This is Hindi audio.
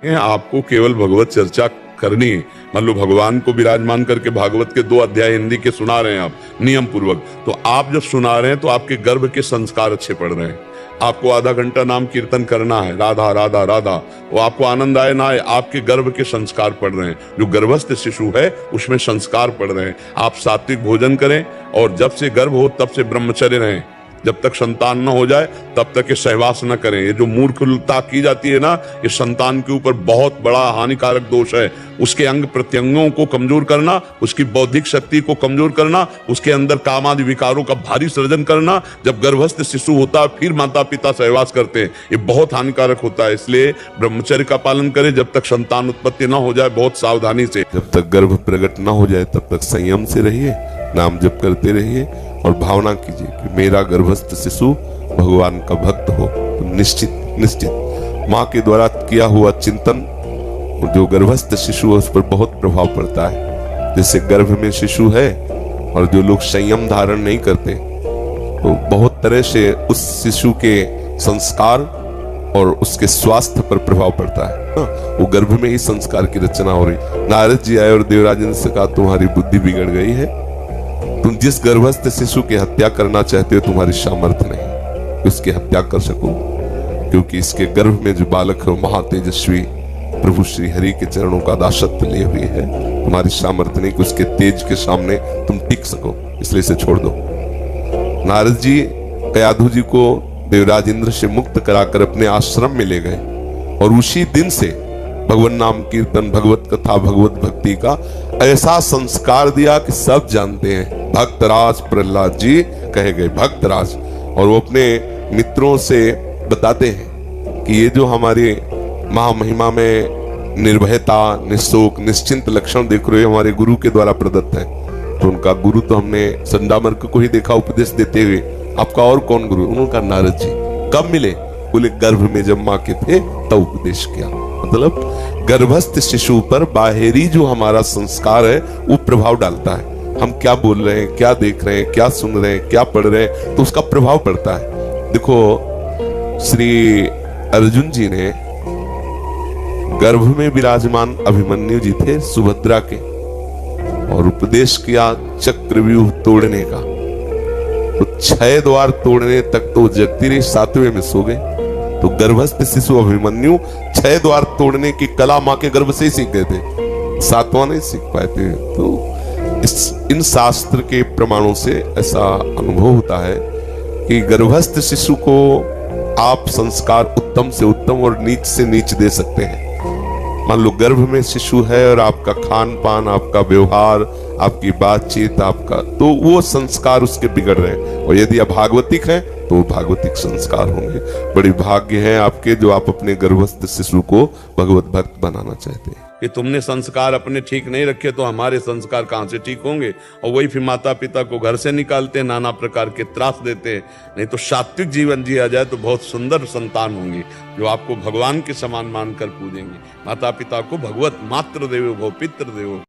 आपको केवल भगवत चर्चा करनी है। मान लो भगवान को विराजमान करके भागवत के 2 अध्याय हिंदी के सुना रहे हैं आप नियम पूर्वक, तो आप जब सुना रहे हैं तो आपके गर्भ के संस्कार अच्छे पड़ रहे हैं। आपको आधा घंटा नाम कीर्तन करना है, राधा राधा राधा, वो आपको आनंद आए ना आए, आपके गर्भ के संस्कार पड़ रहे हैं। जो गर्भस्थ शिशु है उसमें संस्कार पड़ रहे हैं। आप सात्विक भोजन करें और जब से गर्भ हो तब से ब्रह्मचर्य रहें। जब तक संतान न हो जाए तब तक ये सहवास न करें। ये जो मूर्खता की जाती है ना, ये संतान के ऊपर बहुत बड़ा हानिकारक दोष है। उसके अंग प्रत्यंगों को कमजोर करना, उसकी बौद्धिक शक्ति को कमजोर करना, उसके अंदर कामादि विकारों का भारी सृजन करना। जब गर्भस्थ शिशु होता है फिर माता पिता सहवास करते हैं, ये बहुत हानिकारक होता है। इसलिए ब्रह्मचर्य का पालन करें जब तक संतान उत्पत्ति न हो जाए, बहुत सावधानी से। जब तक गर्भ प्रकट न हो जाए तब तक संयम से रहिए, नाम जप करते रहिए और भावना कीजिए कि मेरा गर्भस्थ शिशु भगवान का भक्त हो। तो निश्चित माँ के द्वारा किया हुआ चिंतन जो गर्भस्थ शिशु है उस पर बहुत प्रभाव पड़ता है। जैसे गर्भ में शिशु है और जो लोग संयम धारण नहीं करते तो बहुत तरह से उस शिशु के संस्कार और उसके स्वास्थ्य पर प्रभाव पड़ता है। वो गर्भ में ही संस्कार की रचना हो रही। नारद जी आए और देवराज ने से कहा तुम्हारी बुद्धि बिगड़ गई है, तुम जिस गर्भस्थ शिशु की हत्या करना चाहते हो तुम्हारी सामर्थ्य नहीं उसकी हत्या कर सको, क्योंकि इसके गर्भ में जो बालक है वो महातेजस्वी प्रभु श्री हरि के चरणों का दासत्व लिए हुए है। तुम्हारी सामर्थ्य नहीं कि उसके तेज के सामने तुम टिक सको, इसलिए इसे छोड़ दो। नारद जी कयाधु जी को देवराज इंद्र से मुक्त कराकर अपने आश्रम में ले गए और उसी दिन से भगवान नाम कीर्तन, भगवत कथा, भगवत भक्ति का ऐसा संस्कार दिया कि सब जानते हैं। भक्तराज प्रहलाद जी कहे गए भक्तराज, और वो अपने मित्रों से बताते हैं कि ये जो हमारे महामहिमा में निर्भयता, निशोक, निश्चिंत लक्षण देख रहे हो हमारे गुरु के द्वारा प्रदत्त है। तो उनका गुरु तो हमने संडामर्क को ही देखा उपदेश देते हुए, आपका और कौन गुरु? उनका नारद जी। कब मिले? बोले गर्भ में जब माँ के थे तब उपदेश किया। मतलब गर्भस्थ शिशु पर बाहरी जो हमारा संस्कार है वो प्रभाव डालता है। हम क्या बोल रहे हैं, क्या देख रहे हैं, क्या सुन रहे हैं, क्या पढ़ रहे हैं, तो उसका प्रभाव पड़ता है। देखो श्री अर्जुन जी ने गर्भ में विराजमान अभिमन्यु जी थे सुभद्रा के, और उपदेश किया चक्रव्यूह तोड़ने का। तो 6 द्वार तोड़ने तक तो जगती रही, 7वें में सो गए। तो गर्भस्थ शिशु अभिमन्यु 6 द्वार तोड़ने की कला मां के गर्भ से ही सीख गए थे, 7वां नहीं सीख पाए थे। तो इन शास्त्र के प्रमाणों से ऐसा अनुभव होता है कि गर्भस्थ शिशु को आप संस्कार उत्तम से उत्तम और नीच से नीच दे सकते हैं। मान लो गर्भ में शिशु है और आपका खान पान, आपका व्यवहार, आपकी बातचीत, आपका तो वो संस्कार उसके बिगड़ रहे हैं। और यदि आप भागवतिक हैं तो भागवतिक संस्कार होंगे। बड़ी भाग्य है आपके जो आप अपने गर्भस्थ शिशु को भगवत भक्त बनाना चाहते हैं। कि तुमने संस्कार अपने ठीक नहीं रखे तो हमारे संस्कार कहाँ से ठीक होंगे? और वही फिर माता पिता को घर से निकालते, नाना प्रकार के त्रास देते। नहीं तो सात्विक जीवन जिया जाए तो बहुत सुंदर संतान होंगे जो आपको भगवान के समान मानकर पूजेंगे। माता पिता को भगवत मात्र देवो भव पितृ देवो।